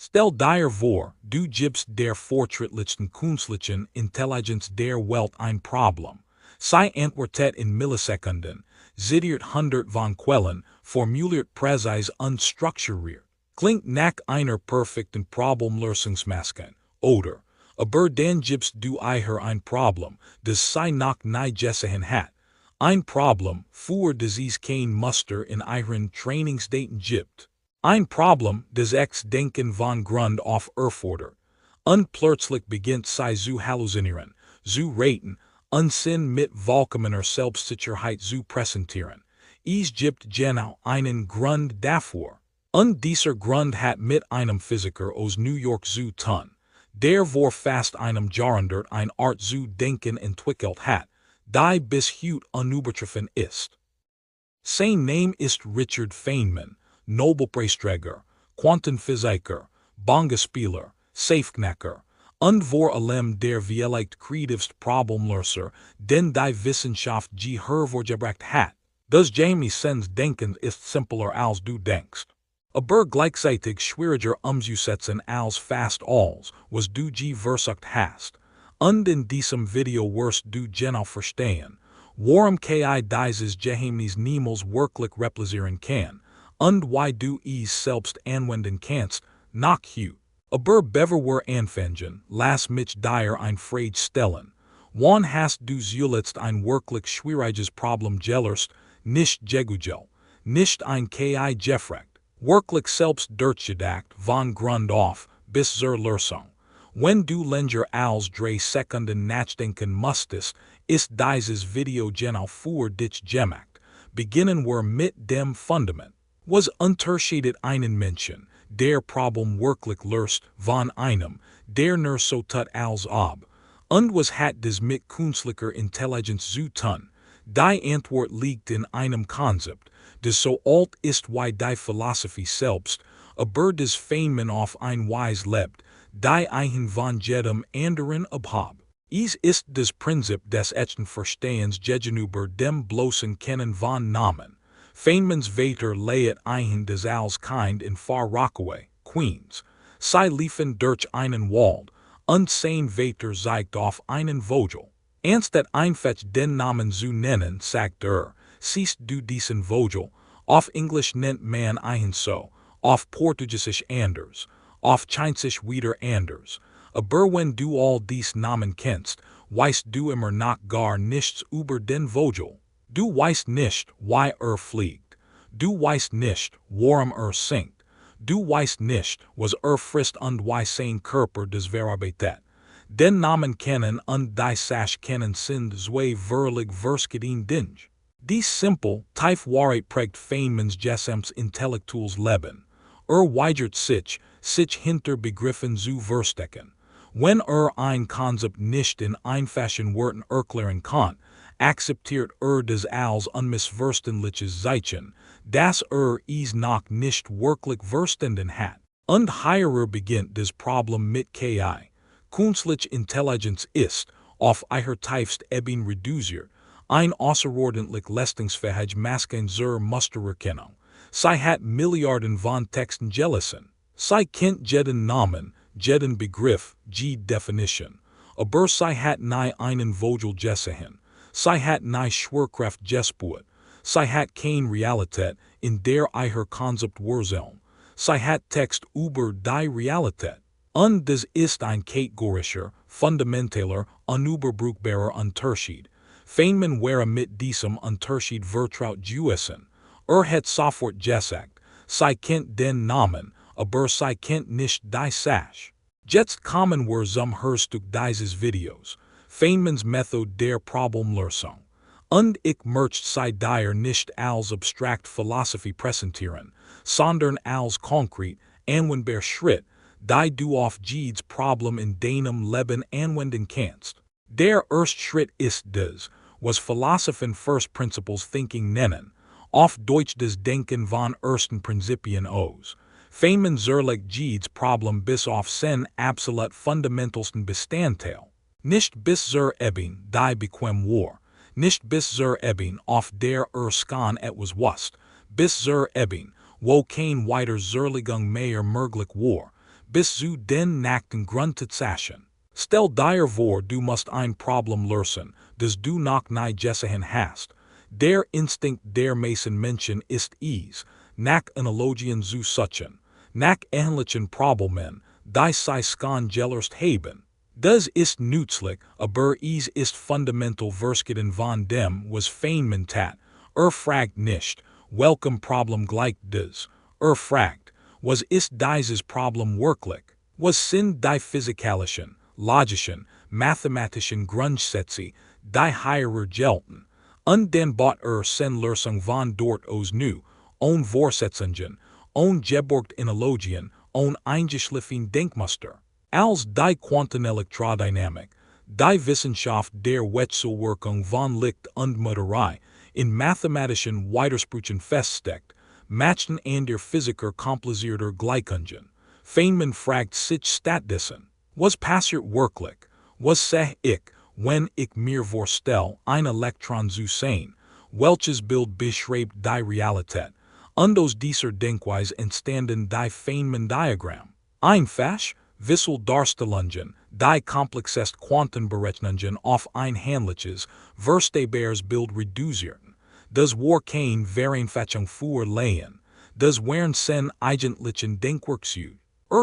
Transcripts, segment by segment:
Stel dir vor, du gibst der fortschrittlichsten künstlichen Intelligenz der Welt ein Problem. Sie antwortet in Millisekunden, zitiert 100 von Quellen, formuliert präzise unstrukturiert. Klingt nach einer perfekten Problemlösungsmaske, oder, aber dann gibst du ihr ein Problem, das sie noch nie gesehen hat. Ein Problem, für das es kein Muster in ihren Trainingsdaten gibt. Ein Problem, das Denken von Grund auf erfordert. Und plötzlich beginnt sie zu halluzinieren, zu raten, Unsinn mit vollkommener Selbstsicherheit zu präsentieren. Es gibt genau einen Grund dafür. Und dieser Grund hat mit einem Physiker aus New York zu tun, der vor fast einem Jahrhundert eine Art zu denken entwickelt hat, die bis heute unübertroffen ist. Sein Name ist Richard Feynman, Nobelpreisträger, Quantenphysiker, Bongespieler, Safeknacker, und vor allem der vielleicht kreativste Problemlöser, den die Wissenschaft je hervorgebracht hat. Das Jamiesons Denken ist simpler als du denkst. Aber gleichzeitig schwieriger umzusetzen als fast alles, was du je versucht hast. Und in diesem Video wirst du genau verstehen, warum KI dieses Geheimnis niemals wirklich replizieren kann, und why du es selbst anwenden kannst, noch heute. Aber bevor wir anfangen, lass mich dir eine Frage stellen. Wann hast du zuletzt ein wirklich schwieriges Problem gelöst, nicht gegoogelt, nicht ein KI gefragt, wirklich selbst durchgedacht von Grund auf, bis zur Lösung? Wenn du länger als 3 Sekunden nachdenken musstest, ist dieses Video genau für dich gemacht. Beginnen wir mit dem Fundament. Was unterscheidet einen Menschen, der Problem wirklich löst, von einem, der nur so tut als ob? Und was hat das mit künstlicher Intelligenz zu tun? Die Antwort liegt in einem Konzept, das so alt ist wie die Philosophie selbst, aber das Feynman auf ein Weise lebt, die ein von jedem anderen abhab. Es ist das Prinzip des echten Verstehens gegenüber dem bloßen Kennen von Namen. Feynmans Vater leiet ein das als Kind in Far Rockaway, Queens. Sie liefen durch einen Wald, und sein Vater zeigt auf einen Vogel. Anstatt einfach den Namen zu nennen, sagt siehst du diesen Vogel, auf Englisch nennt man ihn so, auf Portugiesisch anders, auf Chinesisch wieder anders. Aber wenn du all dies Namen kennst, weißt du immer noch gar nichts über den Vogel. Du weißt nicht, why fliegt. Du weißt nicht, warum singt. Du weißt nicht, was frisst und why sein Körper das verarbeitet. Den Namen kennen und die Sache kennen sind zwei völlig verschiedene Dinge. Dies simpel, tief Wahrheit prägt Feynmans gesamtes intellektuelles Leben. Weigert sich hinter Begriffen zu verstecken. Wenn ein Konzept nicht in einfachen Worten erklären kann, akzeptiert das als unmissverständliches Zeichen, dass es noch nicht wirklich verstanden hat. Und hier beginnt das Problem mit KI. Künstliche Intelligenz ist, auf ihrer tiefsten Ebene reduziert, ein außerordentlich leistungsfähige Maschine zur Mustererkennung. Sie hat Milliarden von Texten gelesen. Sie kennt jeden Namen, jeden Begriff, jede Definition. Aber sie hat nie einen Vogel gesehen. Sie hat nie Schwerkraft gespürt. Sie hat keine Realität, in der ihr Konzept wurzeln. Sie hat Text über die Realität. Und das ist ein kategorischer, fundamentaler, unüberbrückbarer Unterschied. Feynman wäre mit diesem Unterschied vertraut gewesen. Hat sofort gesagt, sie kennt den Namen, aber sie kennt nicht die Sache. Jetzt kommen wir zum Herzstück dieses Videos, Feynmans Methode der Problemlösung. Und ich möchte sie dir nicht als abstrakt Philosophie präsentieren, sondern als konkret, anwendbar Schritt, die du auf jedes Problem in deinem Leben anwenden kannst. Der erste Schritt ist das, was Philosophen First Principles Thinking nennen, auf Deutsch das Denken von ersten Prinzipien aus. Feynman zerlegt jedes Problem bis auf sein absolut fundamentalsten Bestandteil. Nicht bis zur Ebene, die bequem war, nicht bis zur Ebene, auf der skan etwas wusst, bis zur Ebene, wo kein weiter Zerlegung mehr möglich war, bis zu den nackten Grundtatsachen. Stell dir vor, du musst ein Problem lösen, das du noch nie gesehen hast. Der Instinkt der meisten Menschen ist es, nach Analogien zu suchen, nach ähnlichen Problemen, die sie skandellst haben. Das ist nützlich, aber es ist fundamental verschieden von dem, was Feynman tat. Fragt nicht, welchem Problem gleicht das? Fragt, was ist dieses Problem wirklich? Was sind die physikalischen, logischen, mathematischen Grundsätze, die hierer gelten? Und dann bot sen Lösung von dort aus nu, ohne Vorsetzungen, ohne geborgt Analogien, ohne eingeschliffen Denkmuster. Als die Quantenelektrodynamik, die Wissenschaft der Wechselwirkung von Licht und Materie, in mathematischen Widersprüchen feststeckt, machten an der Physiker komplizierter Gleichungen. Feynman fragt sich stattdessen, was passiert wirklich? Was seh ich, wenn ich mir vorstelle, ein Elektron zu sehen? Welches Bild beschreibt die Realität? Und aus dieser Denkweise entstanden die Feynman-Diagramm. Einfach, visual Darstellungen, die komplexest Quantenberechnungen auf ein handliches, verstehbares Bild reduzieren. Das war kein Vereinfachung für Laien. Das waren sen eigentlichen Denkwerkzeuge.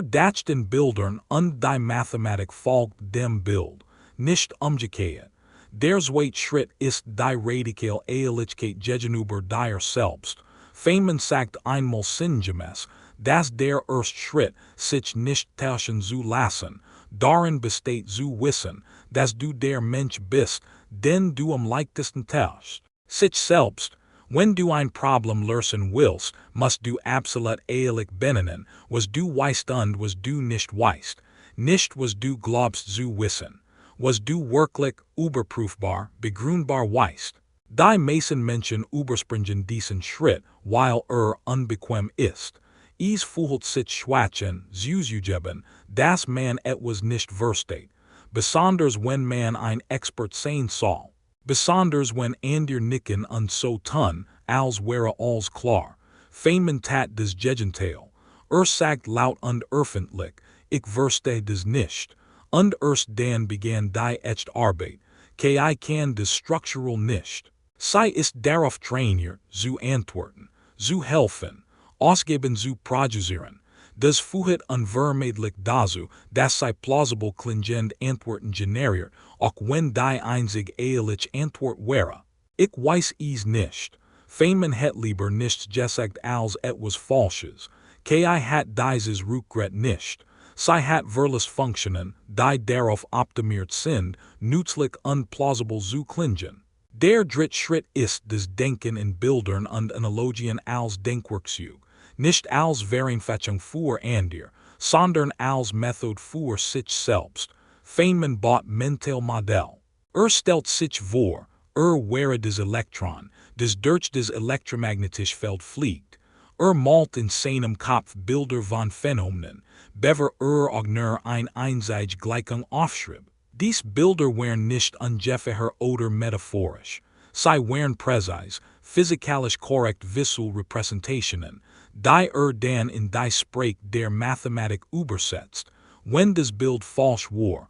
Dachten Bildern und die Mathematik folgt dem Bild, nicht umgekehrt. Der zweite Schritt ist die radikale Ehrlichkeit gegenüber dir selbst. Feynman sagt einmal sinngemäß, dass der erste Schritt, sich nicht täuschen zu lassen, darin besteht zu wissen, dass du der Mensch bist, den du am leichtesten täuschst. Sich selbst. Wenn du ein Problem lösen willst, musst du absolut ehrlich benennen, was du weißt und was du nicht weißt. Nicht was du glaubst zu wissen. Was du wirklich, überprüfbar, begründbar weißt. Die meisten Menschen überspringen diesen Schritt, weil unbequem ist. Es fühlt sich schwachen, zuzugeben, dass man etwas nicht versteht. Besonders wenn man ein Expert sein soll. Besonders wenn andere nicken und so tun, als wäre alles klar. Feynman tat das Gegenteil. Sagt laut und öffentlich, ich verstehe das nicht. Und erst dann begann die echte Arbeit. KI kann das strukturell nicht. Sie ist darauf trainiert, zu antworten, zu helfen, ausgeben zu produzieren. Das führt unvermeidlich dazu, dass sie plausible klingende Antworten generiert, auch wenn die einzig ehrliche Antwort wäre. Ich weiß es nicht. Feynman hat lieber nichts gesagt als etwas Falsches. KI hat dieses Rückgrat nicht. Sie hat Verlust Funktionen, die darauf optimiert sind, nützlich und plausible zu klingen. Der dritte Schritt ist das Denken in Bildern und Analogien als Denkwerkzeug. Nicht als Vereinfachung für andere, sondern als Methode für sich selbst. Feynman bot mental Modell. Stellt sich vor, wäre das Elektron, das durch das elektromagnetische Feld fliegt. Malt in seinem Kopf Bilder von Phänomenen, bever ogner ein einseitige Gleichung aufschrieb. Dies Bilder wären nicht ungefähr oder metaphorisch. Sie wären präzise, physikalisch korrekt visual Repräsentationen, die dann in die Sprache der Mathematik übersetzt. Wenn das Bild falsch war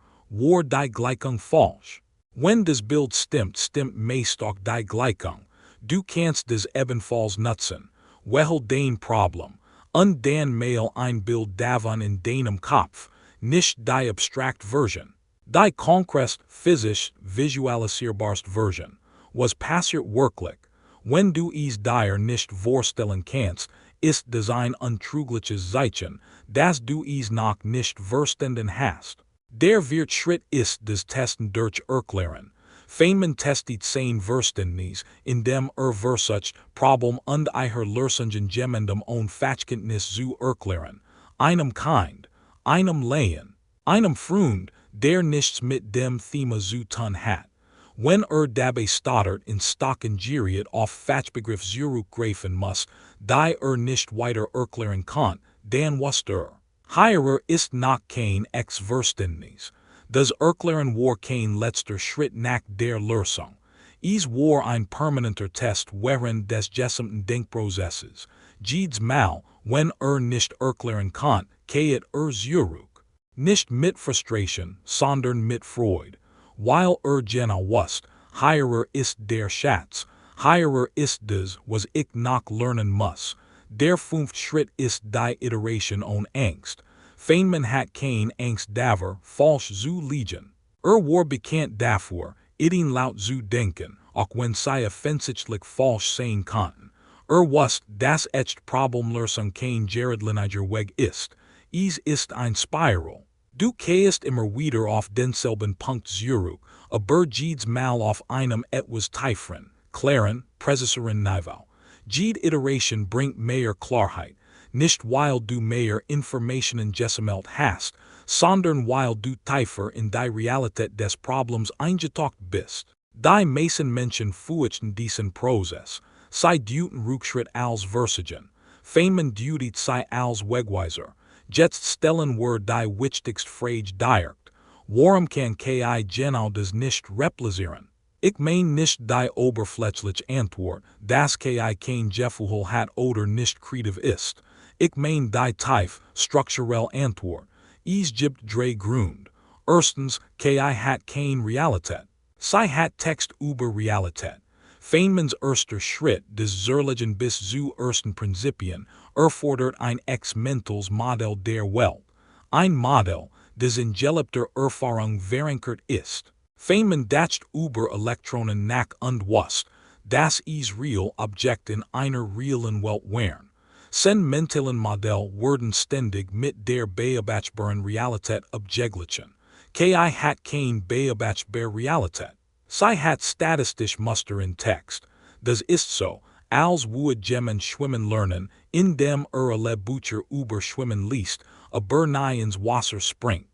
die Gleichung falsch. Wenn das Bild stimmt, stimmt meist auch die Gleichung. Du kannst das ebenfalls nutzen. Welch dein Problem. Und dann mal ein Bild davon in deinem Kopf, nicht die abstract Version. Die konkret physisch visualisierbarste Version. Was passiert wirklich? Wenn du es dir nicht vorstellen kannst, ist das ein untrügliches Zeichen, dass du es noch nicht verstanden hast. Der vierte Schritt ist das Testen durch Erklären. Feynman testet sein Verständnis, indem versucht, Problem und ihre Lösungen gemeinsam ohne Fachkenntnis zu erklären. Einem Kind, einem Laien, einem Freund, der nichts mit dem Thema zu tun hat. Wenn dabei stottert in Stocken geriet auf Fachbegriff zurückgreifen muss, die nicht weiter erklären kann, dann was Hierer ist noch kein Verständnis. Das Erklären war kein letzter Schritt nach der Lösung. Es war ein permanenter Test während des gesamten Denkprozesses. Jedes Mal, wenn nicht Erklären kann, geht zurück. Nicht mit Frustration, sondern mit Freude. Weil genau wusst, hierer ist der Schatz, hierer ist das, was ich noch lernen muss. Der fünfte Schritt ist die Iteration ohne Angst. Feynman hat keine Angst davor, falsch zu liegen. War bekannt dafür, ihn laut zu denken, auch wenn sie offensichtlich falsch sein konnten. Wusst, dass echt Problemlösung kein geradliniger Weg ist. Es ist ein Spiral. Du gehst immer wieder auf denselben Punkt zurück, aber jedes Mal auf einem etwas tieferen, klaren, präziseren Niveau. Jede Iteration bringt mehr Klarheit, nicht weil du mehr Informationen gesammelt hast, sondern weil du tiefer in die Realität des Problems eingetaucht bist. Die meisten Menschen fürchten diesen Prozess. Sie deuten Rückschritt als Versagen. Feynman deutet sie als Wegweiser. Jetzt stellen wir die wichtigste Frage direkt. Warum kann KI genau das nicht replizieren? Ich mein nicht die oberflächliche Antwort, dass KI kein Gefühl hat oder nicht kreativ ist. Ich mein die tief, strukturelle Antwort. Es gibt drei Gründe. Erstens, KI hat keine Realität. Sie hat Text über Realität. Feynmans erster Schritt des Zerlegung bis zu ersten Prinzipien erfordert ein experimentelles Modell der Welt. Ein Modell, das in gelebter Erfahrung verankert ist. Feynman dacht über Elektronen nach und wusst, dass es real Objekte in einer realen Welt wären. Sein mentalen Modell werden ständig mit der beobachtbaren Realität abgeglichen. KI hat keine beobachtbare Realität. Sie hat statistisch Muster in Text. Das ist so, als würde jemand schwimmen lernen, indem alle Bücher über Schwimmen liest, aber nie ins Wasser springt.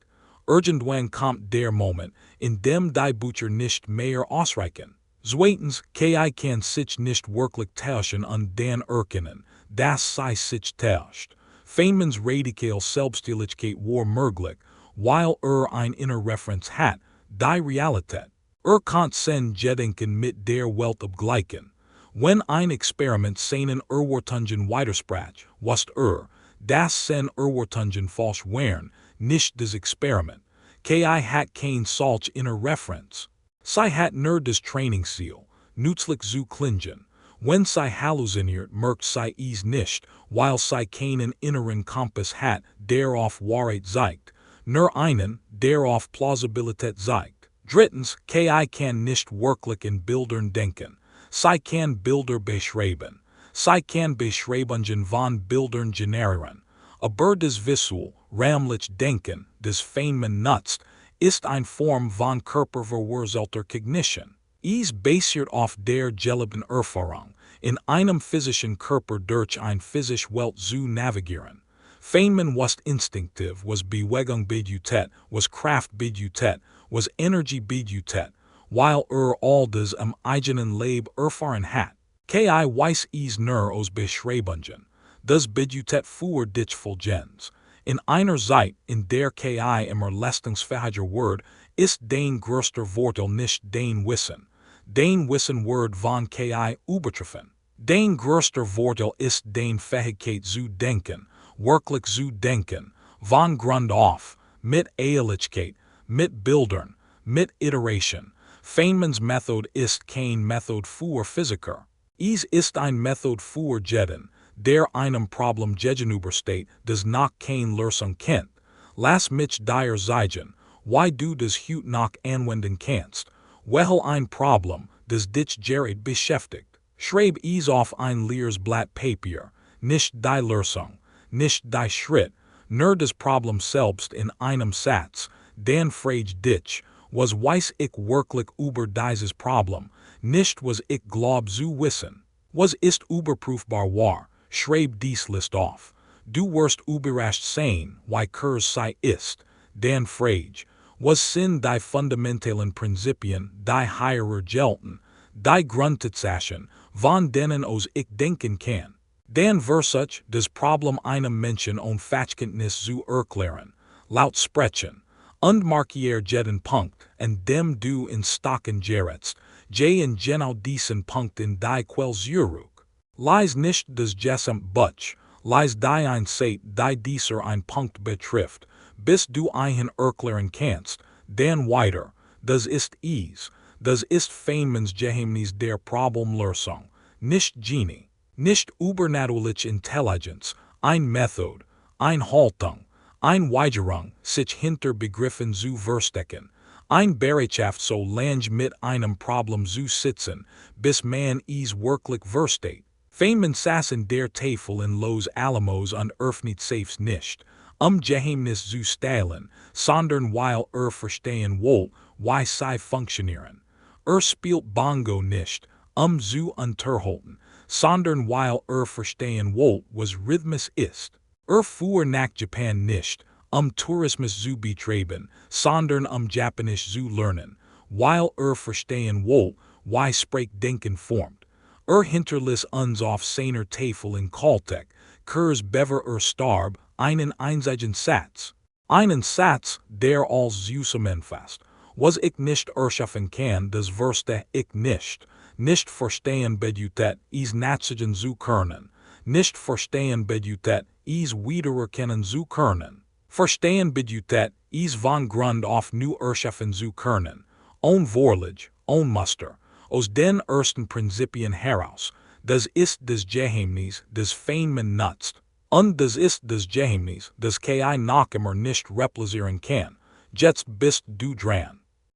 Irgendwann kommt der Moment, in dem die Bücher nicht mehr ausreichen. Zweitens, KI kann sich nicht wirklich täuschen und dann erkennen, dass sie sich täuscht. Feynmans radikale Selbstständigkeit war möglich, weil eine innere Referenz hat, die Realität. Kann sein Denken mit der Welt abgleichen. Wenn ein Experiment seinen Erwartungen widerspricht, wusst dass seine Erwartungen falsch wären, nicht das Experiment. KI hat keine solche innere Referenz. Sie hat nur das Trainingsziel, nützlich zu klingen. Wenn sie halluziniert, merkt sie es nicht, weil sie keinen inneren Kompass hat, der auf Wahrheit zeigt, nur einen, der auf Plausibilität zeigt. Drittens, KI kann nicht wirklich in Bildern denken. Sie kann Bilder beschreiben. Sie kann Beschreibungen von Bildern generieren. Aber das visual, räumliche Denken, das Feynman nutzt, ist eine Form von körperverwurzelter Cognition. Es basiert auf der gelebten Erfahrung, in einem physischen Körper durch eine physische Welt zu navigieren. Feynman wusste instinktiv, was Bewegung bedeutet, was Kraft bedeutet, was Energie bedeutet, weil all das am eigenen Leib erfahren hat. KI weiß es nur aus Beschreibungen. Das bedeutet für dich Folgendes. In einer Zeit, in der KI immer leistungsfähiger wird, ist dein größter Vorteil nicht dein Wissen. Dein Wissen wird von KI übertroffen. Dein größter Vorteil ist dein Fähigkeit zu denken, wirklich zu denken, von Grund auf, mit Ehrlichkeit, mit Bildern, mit Iteration. Feynmans Methode ist kein Methode für Physiker. Es ist ein Methode für jeden, der einem Problem gegenübersteht, das noch keine Lösung kennt. Lass mich dir sagen, why du das heute noch anwenden kannst. Welch ein Problem, das dich gerät beschäftigt. Schreib es auf ein leeres Blatt Papier, nicht die Lösung, nicht die Schritt, nur das Problem selbst in einem Satz. Dann frag dich, was weiß ich wirklich über dieses Problem, nicht was ich glaub zu wissen. Was ist überprüfbar wahr, schreib dies List auf. Du wirst überrascht sein, wie kurz sie ist. Dann frag, was sind die fundamentalen Prinzipien, die hierer gelten, die Grundtatsachen, von denen aus ich denken kann. Dann versuch das Problem einem Menschen ohne Fachkenntnis zu erklären, laut sprechen. Und markier jeden Punkt, an dem du in Stocken gerätst, in genau diesen Punkt in die Quelle zurück. Lies nicht das gesamt Butch, lies die ein Sate, die dieser ein Punkt betrifft, bist du einen erklären kannst, dann weiter, das ist Feynmans Geheimnis der Problemlösung, nicht Genie, nicht übernatürliche Intelligenz, ein Method, ein Haltung, ein Weigerung, sich hinter Begriffen zu verstecken, ein Bereitschaft so lange mit einem Problem zu sitzen, bis man es wirklich versteht. Feynman saß in der Tafel in Los Alamos und öffnet selbst nicht, Geheimnis zu stehlen, sondern weil verstehen wollte, wie sie funktionieren. Spielt Bongo nicht, zu unterhalten, sondern weil verstehen wollte, was Rhythmus ist. Fuhr nach Japan nicht, Tourismus zu betreiben, sondern Japanisch zu lernen, weil verstehen wollte, wie Denken formt. Hinterließ uns auf seiner Tafel in Caltech, Kurs bever starb, einen einzigen Satz. Einen Satz, der als zusammenfasst, was ich nicht erschaffen kann, das verstehe ich nicht verstehen bedeutet, es nachsigen zu können, nicht verstehen bedeutet, es wiedererkennen zu können, verstehen bedeutet, es von Grund auf neu erschaffen zu können, unwahrlich, unmuster, aus den ersten Prinzipien heraus, das ist das Geheimnis, das Feynman nutzt, und das ist das Geheimnis, das KI noch immer nicht replizieren kann, jetzt bist du dran.